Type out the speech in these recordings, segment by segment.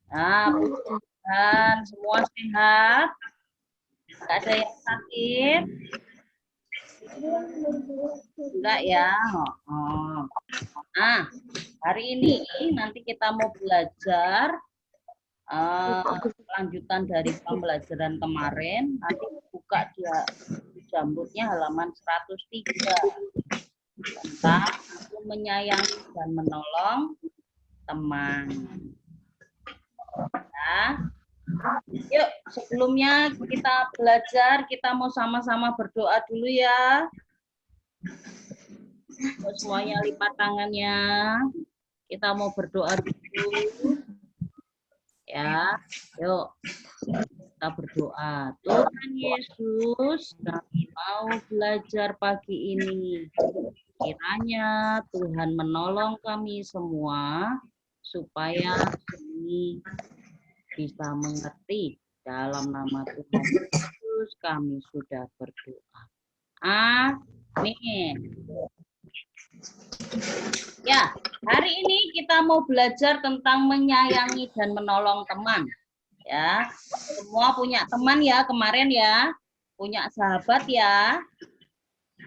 Nah, dan semua sehat, nggak ada yang sakit, enggak ya. Nah, hari ini nanti kita mau belajar lanjutan dari pembelajaran kemarin. Nanti buka dia Jamrutnya halaman 103 tentang menyayangi dan menolong teman. Ya. Yuk, sebelumnya kita belajar, kita mau sama-sama berdoa dulu ya. Semuanya lipat tangannya. Kita mau berdoa dulu. Ya, yuk. Kita berdoa. Tuhan Yesus, kami mau belajar pagi ini. Kiranya Tuhan menolong kami semua supaya kami bisa mengerti. Dalam nama Tuhan Yesus kami sudah berdoa. Amin. Ya, hari ini kita mau belajar tentang menyayangi dan menolong teman. Ya, semua punya teman ya kemarin ya, punya sahabat ya,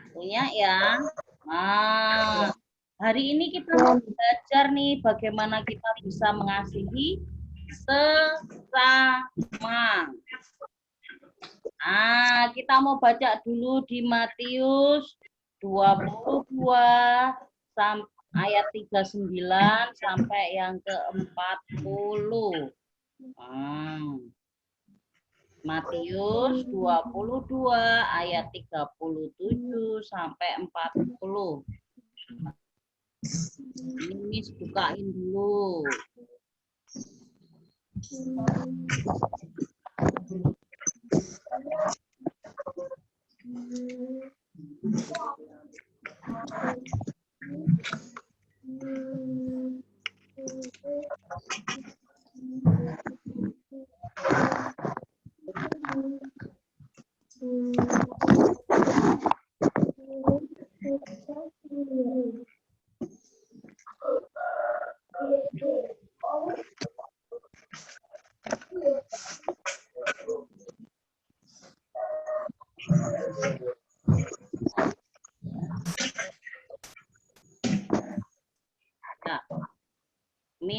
punya ya. Nah, hari ini kita mau belajar nih bagaimana kita bisa mengasihi sesama. Nah, kita mau baca dulu di Matius 22 ayat 39 sampai yang ke-40. Matius 22 ayat 37 sampai 40. Ini Miss bukain dulu.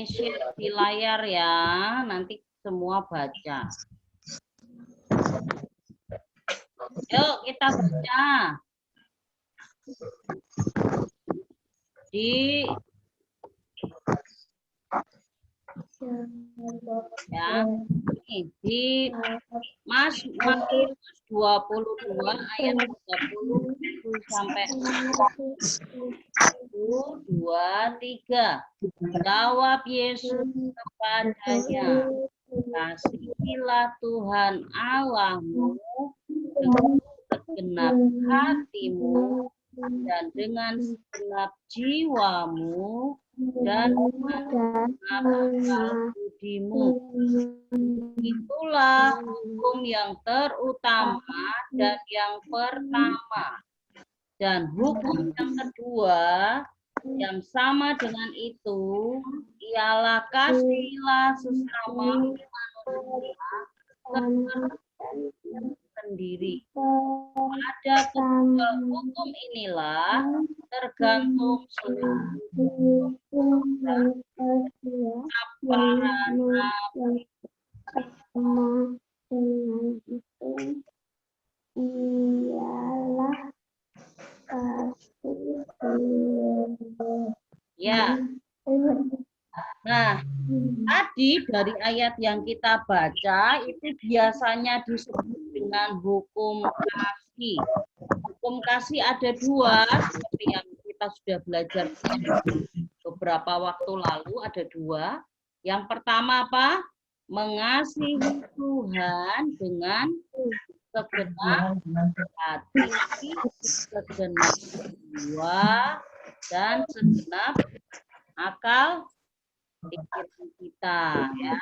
Share di layar ya, nanti semua baca. Yuk kita baca. Di ya, di Matius 22 ayat 30 sampai 23. Jawab Yesus kepadanya, kasihilah Tuhan Allahmu dengan segenap hatimu dan dengan segenap jiwamu dan dengan segenap akal budimu. Itulah hukum yang terutama dan yang pertama. Dan hukum yang kedua yang sama dengan itu ialah kasihilah sesama manusia seperti sendiri. Pada kedua hukum inilah tergantung seluruh dan para nabi. Ialah ya. Nah, tadi dari ayat yang kita baca itu biasanya disebut dengan hukum kasih. Hukum kasih ada dua, seperti yang kita sudah belajar beberapa waktu lalu, ada dua. Yang pertama apa? Mengasihi Tuhan dengan segenap hati, segenap jiwa, dan segenap akal pikiran kita ya.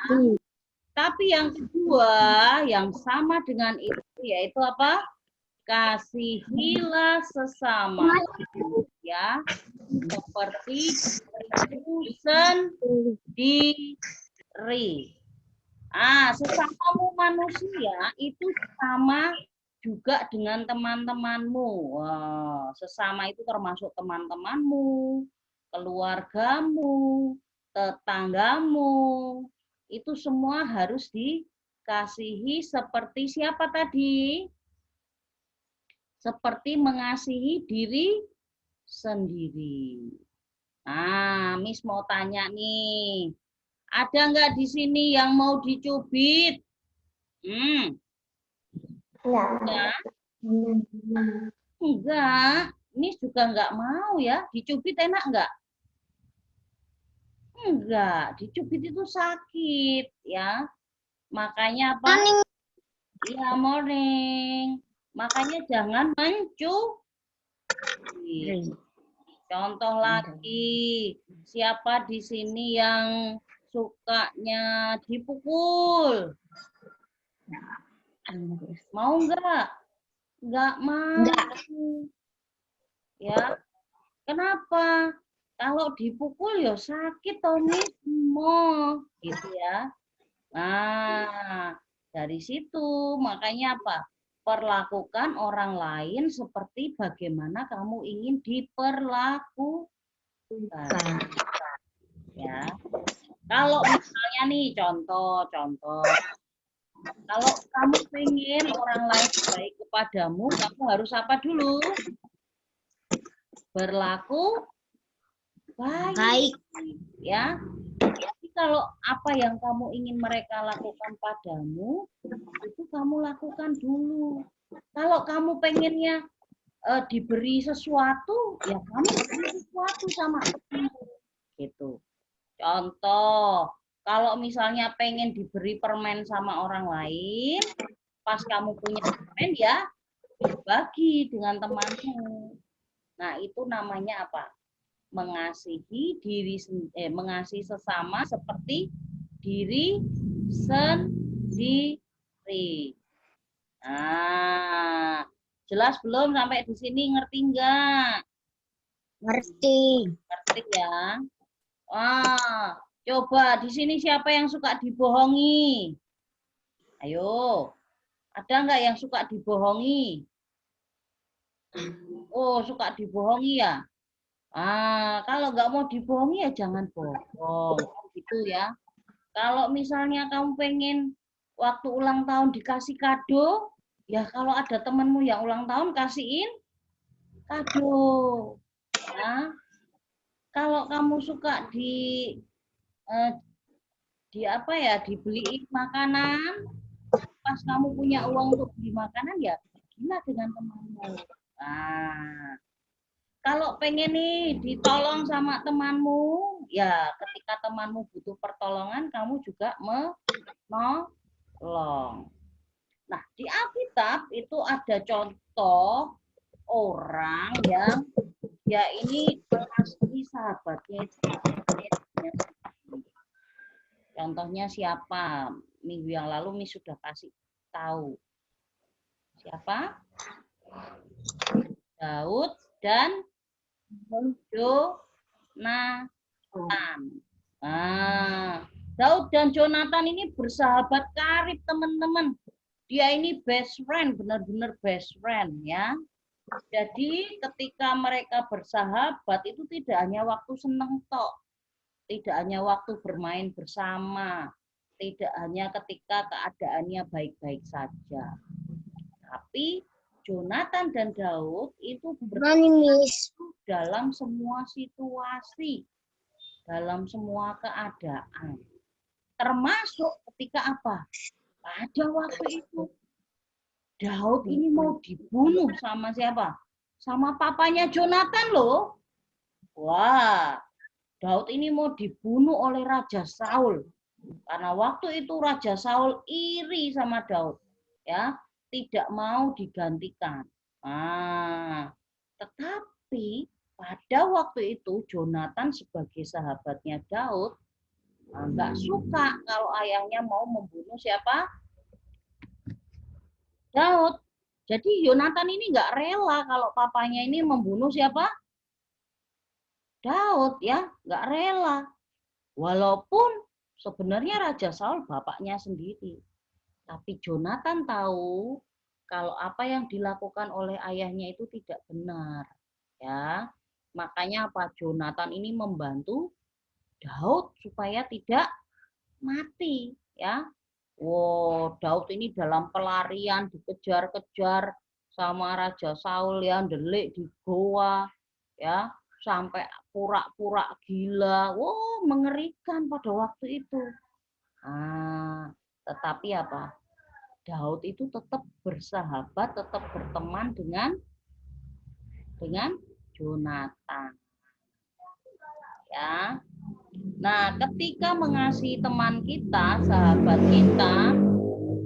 Tapi yang kedua yang sama dengan itu yaitu apa? Kasihilah sesama ya seperti dirimu sendiri. Sesamamu manusia itu sama juga dengan teman-temanmu. Sesama itu termasuk teman-temanmu, keluargamu, tetanggamu. Itu semua harus dikasihi seperti siapa tadi? Seperti mengasihi diri sendiri. Miss mau tanya nih. Ada nggak di sini yang mau dicubit? Enggak. Enggak. Miss juga nggak mau ya. Dicubit enak nggak? Enggak. Dicubit itu sakit ya. Makanya apa? Ya, morning. Makanya jangan mencubit. Contoh lagi, siapa di sini yang sukanya dipukul? Mau nggak? Nggak mau. Ya, kenapa? Kalau dipukul ya sakit Tommy semua, gitu ya. Nah, dari situ makanya apa? Perlakukan orang lain seperti bagaimana kamu ingin diperlakukan. Ya. Kalau misalnya nih contoh. Kalau kamu pengen orang lain baik kepadamu, kamu harus apa dulu? Berlaku baik. Ya. Jadi kalau apa yang kamu ingin mereka lakukan padamu, itu kamu lakukan dulu. Kalau kamu pengennya diberi sesuatu, ya kamu beri sesuatu sama aku. Gitu. Contoh, kalau misalnya pengen diberi permen sama orang lain, pas kamu punya permen ya bagi dengan temanmu. Nah, itu namanya apa? Mengasihi sesama seperti diri sendiri. Nah, jelas belum sampai di sini, ngerti enggak? Ngerti. Ngerti ya. Coba di sini siapa yang suka dibohongi? Ayo, ada nggak yang suka dibohongi? Oh, suka dibohongi ya? Kalau nggak mau dibohongi ya jangan bohong, gitu ya. Kalau misalnya kamu pengen waktu ulang tahun dikasih kado, ya kalau ada temenmu yang ulang tahun kasihin kado. Ya. Kalau kamu suka eh, dibeliin makanan, pas kamu punya uang untuk beli makanan ya bagilah dengan temanmu. Nah, kalau pengen nih ditolong sama temanmu, ya ketika temanmu butuh pertolongan, kamu juga menolong. Nah, di Alkitab itu ada contoh orang yang dia ini mengasihi sahabatnya. Contohnya siapa? Minggu yang lalu Miss sudah kasih tahu. Siapa? Daud dan Jonatan. Daud dan Jonatan ini bersahabat karib, teman-teman. Dia ini best friend, benar-benar best friend ya. Jadi ketika mereka bersahabat itu tidak hanya waktu seneng tok, tidak hanya waktu bermain bersama, tidak hanya ketika keadaannya baik-baik saja. Tapi Jonatan dan Daud itu bersatu dalam semua situasi, dalam semua keadaan. Termasuk ketika apa? Pada waktu itu Daud ini mau dibunuh sama siapa? Sama papanya Jonatan loh. Wah, Daud ini mau dibunuh oleh Raja Saul. Karena waktu itu Raja Saul iri sama Daud. Ya, tidak mau digantikan. Tetapi pada waktu itu Jonatan sebagai sahabatnya Daud nggak suka kalau ayahnya mau membunuh siapa? Daud. Jadi Yonatan ini nggak rela kalau papanya ini membunuh siapa? Daud ya, nggak rela. Walaupun Sebenarnya Raja Saul bapaknya sendiri. Tapi Jonathan tahu kalau apa yang dilakukan oleh ayahnya itu tidak benar. Ya, makanya apa? Jonathan ini membantu Daud supaya tidak mati. Ya, wow, Daud ini dalam pelarian dikejar-kejar sama Raja Saul ya, delik di goa, ya, sampai pura-pura gila. Wow, mengerikan pada waktu itu. Nah, tetapi apa? Daud itu tetap bersahabat, tetap berteman dengan Jonathan. Ya. Nah, ketika mengasihi teman kita, sahabat kita,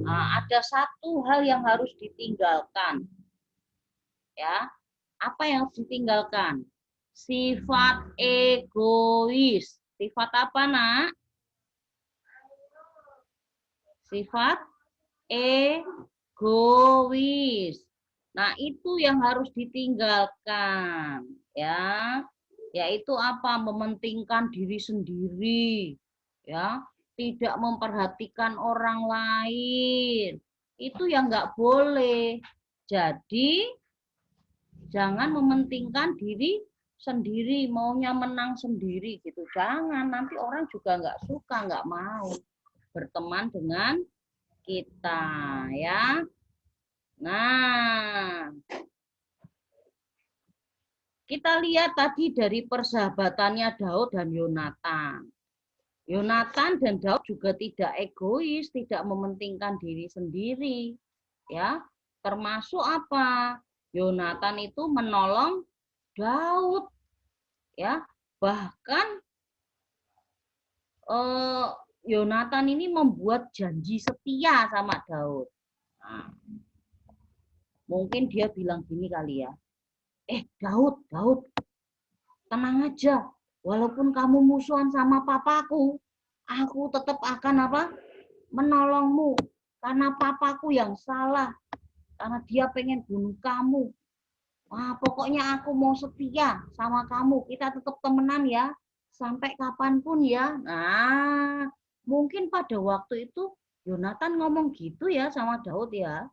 ada satu hal yang harus ditinggalkan. Ya. Apa yang harus ditinggalkan? Sifat egois. Sifat apa, Nak? Sifat egois. Nah, itu yang harus ditinggalkan, ya. Yaitu apa? Mementingkan diri sendiri, ya. Tidak memperhatikan orang lain. Itu yang nggak boleh. Jadi, jangan mementingkan diri sendiri, maunya menang sendiri gitu. Jangan, nanti orang juga nggak suka, nggak mau berteman dengan kita, ya. Nah, kita lihat tadi dari persahabatannya Daud dan Yonatan. Yonatan dan Daud juga tidak egois, tidak mementingkan diri sendiri, ya. Termasuk apa? Yonatan itu menolong Daud, ya. Bahkan Yonatan ini membuat janji setia sama Daud. Nah, mungkin dia bilang gini kali ya. Daud, tenang aja. Walaupun kamu musuhan sama papaku, aku tetap akan apa? Menolongmu. Karena papaku yang salah. Karena dia pengen bunuh kamu. Wah, pokoknya aku mau setia sama kamu. Kita tetap temenan ya. Sampai kapanpun ya. Nah, mungkin pada waktu itu Yonatan ngomong gitu ya sama Daud ya.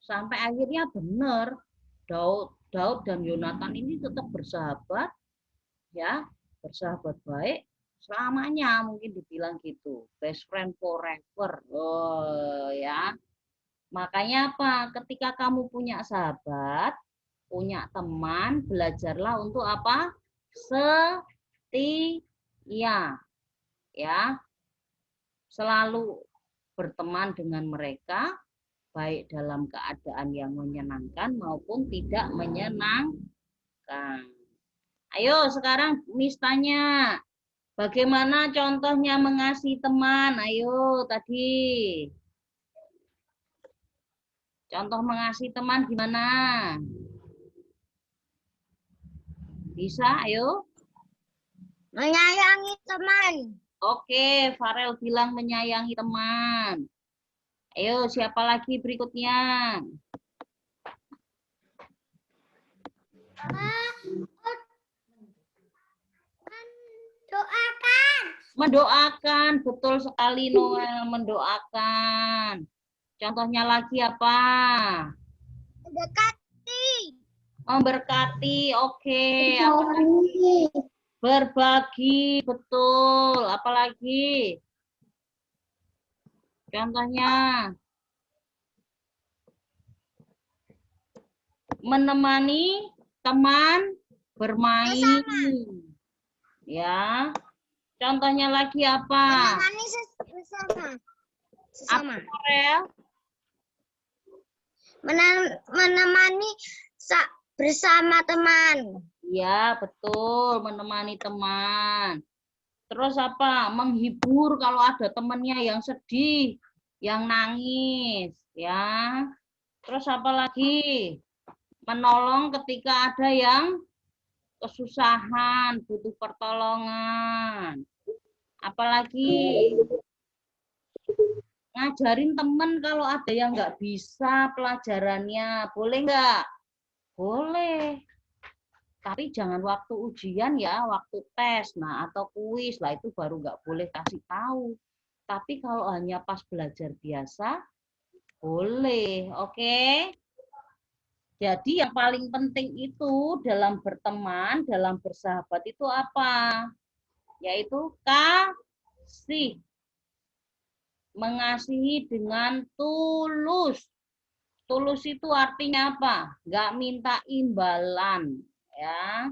Sampai akhirnya benar. Daud dan Yonatan ini tetap bersahabat, ya, bersahabat baik selamanya, mungkin dibilang gitu, best friend forever. Oh ya, makanya apa? Ketika kamu punya sahabat, punya teman, belajarlah untuk apa? Setia, ya, selalu berteman dengan mereka, baik dalam keadaan yang menyenangkan maupun tidak menyenangkan. Ayo sekarang Miss tanya, bagaimana contohnya mengasihi teman? Ayo tadi. Contoh mengasihi teman gimana? Bisa, ayo. Menyayangi teman. Oke, Farel bilang menyayangi teman. Ayo, siapa lagi berikutnya? Mendoakan. Mendoakan, betul sekali Noel, mendoakan. Contohnya lagi apa? Mendekati. Memberkati, oke. Apalagi? Berbagi, betul. Apalagi? Contohnya, menemani teman bermain. Ya. Contohnya lagi apa? Menemani bersama. Sesama. Menemani bersama teman. Ya, betul. Menemani teman. Terus apa? Menghibur kalau ada temennya yang sedih, yang nangis. Ya. Terus apa lagi? Menolong ketika ada yang kesusahan, butuh pertolongan. Apalagi ngajarin temen kalau ada yang nggak bisa pelajarannya. Boleh nggak? Boleh. Tapi jangan waktu ujian ya, waktu tes, nah atau kuis lah itu baru nggak boleh kasih tahu. Tapi kalau hanya pas belajar biasa, boleh, oke? Jadi yang paling penting itu dalam berteman, dalam bersahabat itu apa? Yaitu kasih. Mengasihi dengan tulus. Tulus itu artinya apa? Nggak minta imbalan, ya.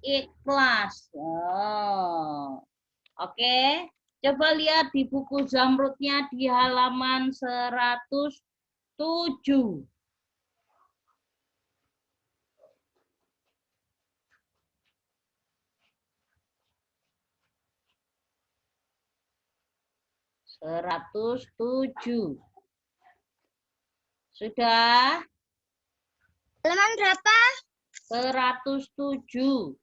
Ikhlas. Oh. Oke. Coba lihat di buku Zamrudnya di halaman 107. Seratus tujuh. Sudah? Halaman berapa? 107.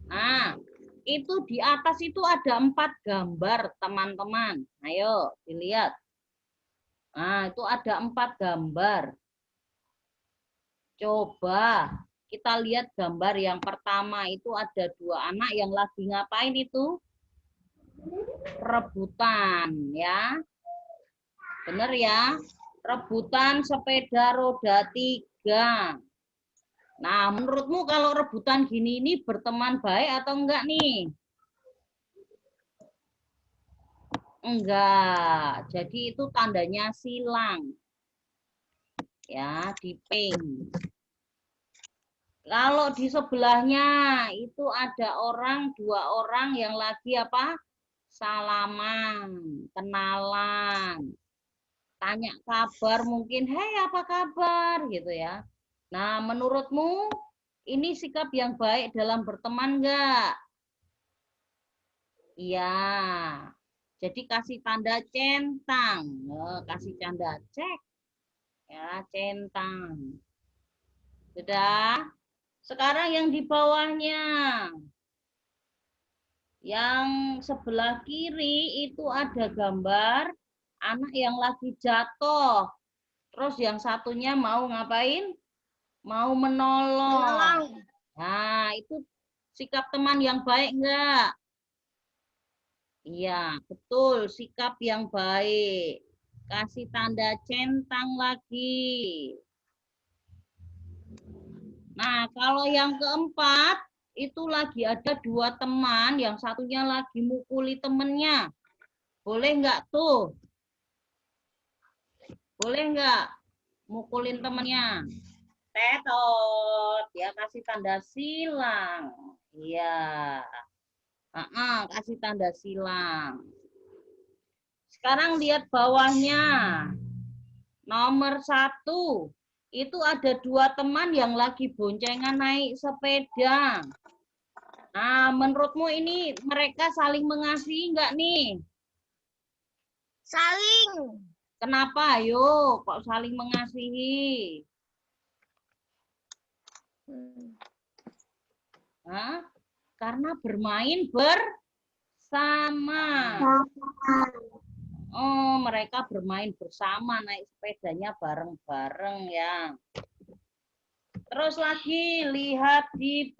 Nah, itu di atas itu ada 4 gambar, teman-teman. Ayo, dilihat. Nah, itu ada 4 gambar. Coba kita lihat gambar yang pertama itu ada 2 anak yang lagi ngapain itu? Rebutan, ya. Bener ya? Rebutan sepeda roda 3. Nah, menurutmu kalau rebutan gini ini berteman baik atau enggak nih? Enggak. Jadi itu tandanya silang. Ya, di pink. Kalau di sebelahnya itu ada 2 orang yang lagi apa? Salaman, kenalan. Tanya kabar mungkin, "Hei, apa kabar?" gitu ya. Nah, menurutmu ini sikap yang baik dalam berteman enggak? Iya. Jadi kasih tanda centang. Kasih tanda cek. Ya, centang. Sudah. Sekarang yang di bawahnya. Yang sebelah kiri itu ada gambar anak yang lagi jatuh. Terus yang satunya mau ngapain? Mau menolong. Nah, itu sikap teman yang baik enggak? Iya, betul. Sikap yang baik. Kasih tanda centang lagi. Nah, kalau yang keempat, itu lagi ada 2 teman, yang satunya lagi mukuli temennya. Boleh nggak tuh? Boleh nggak mukulin temennya? Tetot, ya kasih tanda silang. Iya. Kasih tanda silang. Sekarang lihat bawahnya. Nomor 1. Itu ada 2 teman yang lagi boncengan naik sepeda. Nah, menurutmu ini mereka saling mengasihi nggak nih? Saling. Kenapa? Ayo, kok saling mengasihi? Hah? Karena bermain bersama. Oh, mereka bermain bersama, naik sepedanya bareng-bareng ya. Terus lagi lihat di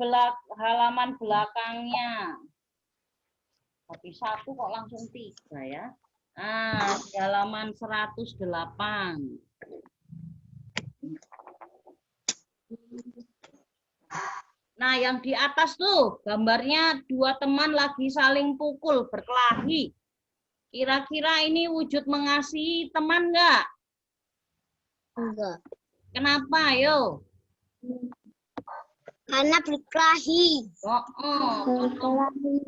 halaman belakangnya. Habis 1 kok langsung 3 ya. Nah, di halaman 108. Nah, yang di atas tuh gambarnya 2 teman lagi saling pukul, berkelahi. Kira-kira ini wujud mengasihi teman nggak? Enggak. Kenapa? Ayo. Karena berkelahi.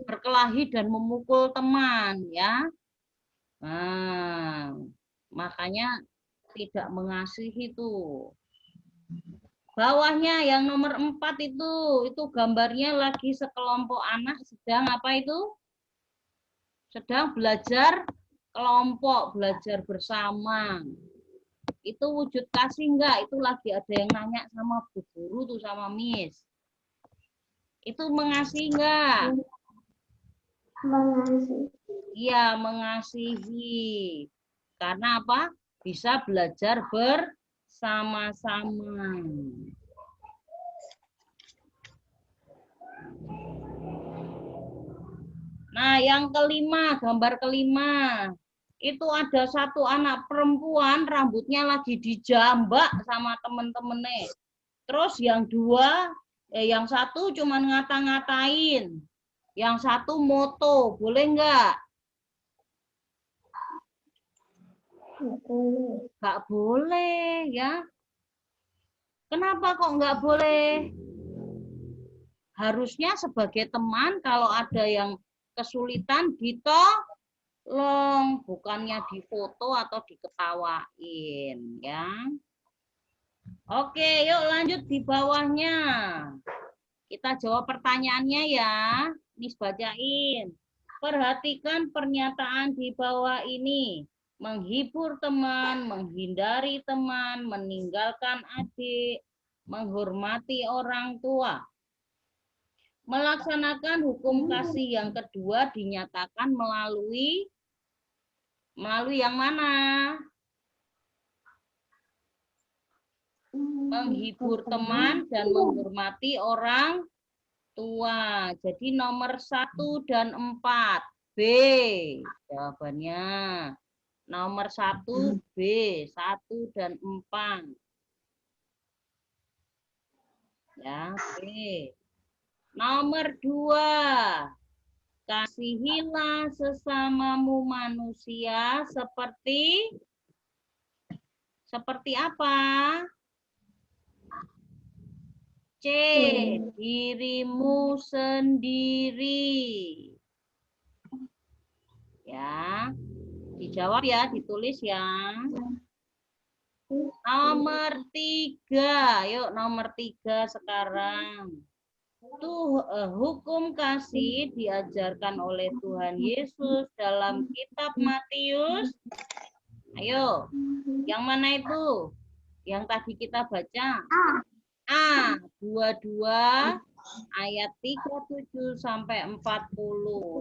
Berkelahi dan memukul teman, ya. Nah, makanya tidak mengasihi tuh. Bawahnya yang nomor 4 itu gambarnya lagi sekelompok anak sedang apa itu? Sedang belajar kelompok, belajar bersama. Itu wujud kasih enggak? Itu lagi ada yang nanya sama Bu Guru tuh sama Miss. Itu mengasihi enggak? Mengasihi. Iya, mengasihi. Karena apa? Bisa belajar bersama-sama. Nah, yang kelima, gambar kelima. Itu ada satu anak perempuan, rambutnya lagi dijambak sama temen-temennya. Terus yang satu cuman ngata-ngatain. Yang satu moto, boleh nggak? Nggak boleh, ya. Kenapa kok nggak boleh? Harusnya sebagai teman, kalau ada yang kesulitan ditolong, bukannya difoto atau diketawain, ya. Oke, yuk lanjut di bawahnya. Kita jawab pertanyaannya ya. Nis bacain. Perhatikan pernyataan di bawah ini. Menghibur teman, menghindari teman, meninggalkan adik, menghormati orang tua. Melaksanakan hukum kasih yang kedua dinyatakan melalui yang mana? Menghibur teman dan menghormati orang tua. Jadi nomor 1 dan 4. B. Jawabannya. Nomor 1 B. 1 dan 4. Ya, B. Nomor 2. Kasihilah sesamamu manusia seperti apa? C. Dirimu sendiri. Ya, dijawab ya, ditulis ya. Nomor 3, yuk nomor 3 sekarang. Hukum kasih diajarkan oleh Tuhan Yesus dalam kitab Matius. Ayo, yang mana itu? Yang tadi kita baca. A. 22 ayat 37 sampai 40.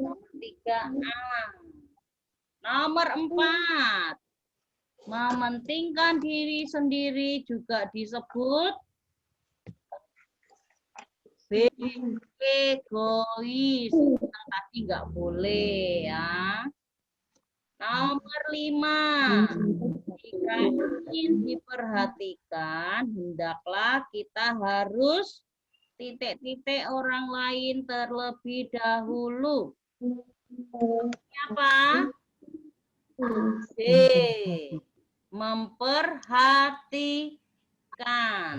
Nomor 3A. Nomor 4. Mementingkan diri sendiri juga disebut egois. Tadi nggak boleh ya. Nomor 5. Jika ingin diperhatikan, hendaklah kita harus titik-titik orang lain terlebih dahulu. Apa? B. Memperhatikan.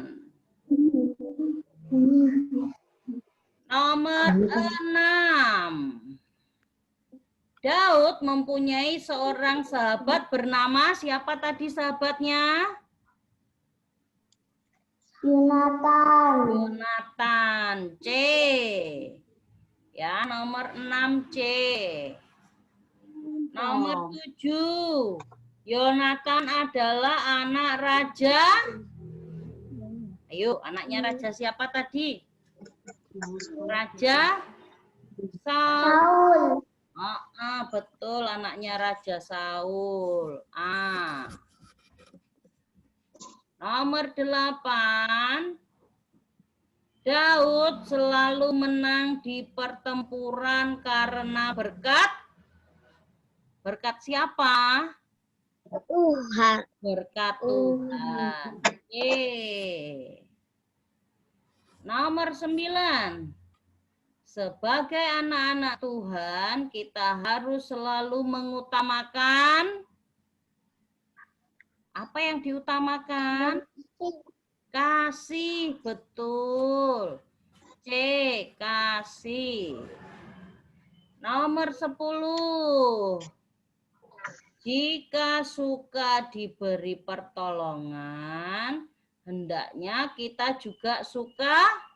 Nomor 6. Daud mempunyai seorang sahabat bernama siapa tadi sahabatnya? Yonatan. C. Ya, nomor 6 C. Nomor 7. Yonatan adalah anak raja. Ayo, anaknya raja siapa tadi? Raja Saul. Betul, anaknya Raja Saul. Nomor 8. Daud selalu menang di pertempuran karena berkat siapa? Tuhan. Berkat Tuhan. Nomor 9. Sebagai anak-anak Tuhan, kita harus selalu mengutamakan apa yang diutamakan? Kasih, betul. C, kasih. Nomor 10. Jika suka diberi pertolongan, hendaknya kita juga suka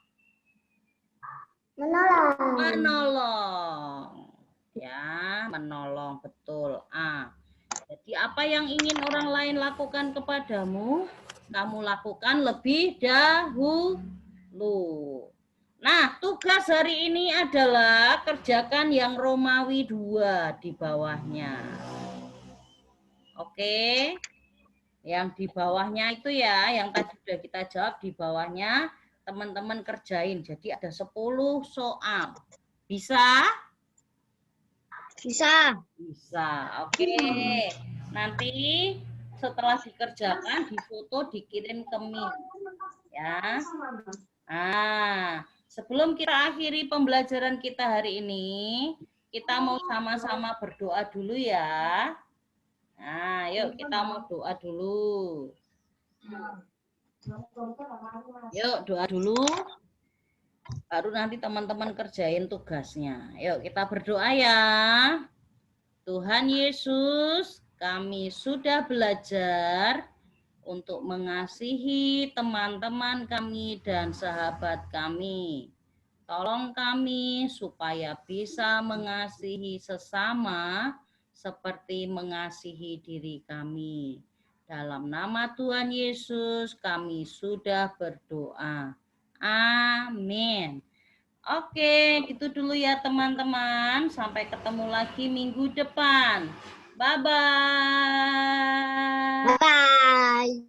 menolong. Ya, menolong, betul. Jadi apa yang ingin orang lain lakukan kepadamu, kamu lakukan lebih dahulu. Nah, tugas hari ini adalah kerjakan yang Romawi 2 di bawahnya. Oke. Yang di bawahnya itu ya, yang tadi sudah kita jawab di bawahnya, teman-teman kerjain. Jadi ada 10 soal. Bisa? Bisa. Bisa. Oke. Nanti setelah dikerjakan, difoto, dikirim ke Min. Ya. Nah, sebelum kita akhiri pembelajaran kita hari ini, kita mau sama-sama berdoa dulu ya. Nah, yuk kita mau doa dulu. Yuk doa dulu. Baru nanti teman-teman kerjain tugasnya. Yuk kita berdoa ya. Tuhan Yesus, kami sudah belajar untuk mengasihi teman-teman kami dan sahabat kami. Tolong kami supaya bisa mengasihi sesama seperti mengasihi diri kami. Dalam nama Tuhan Yesus kami sudah berdoa. Amin. Oke, gitu dulu ya teman-teman. Sampai ketemu lagi minggu depan. Bye-bye. Bye.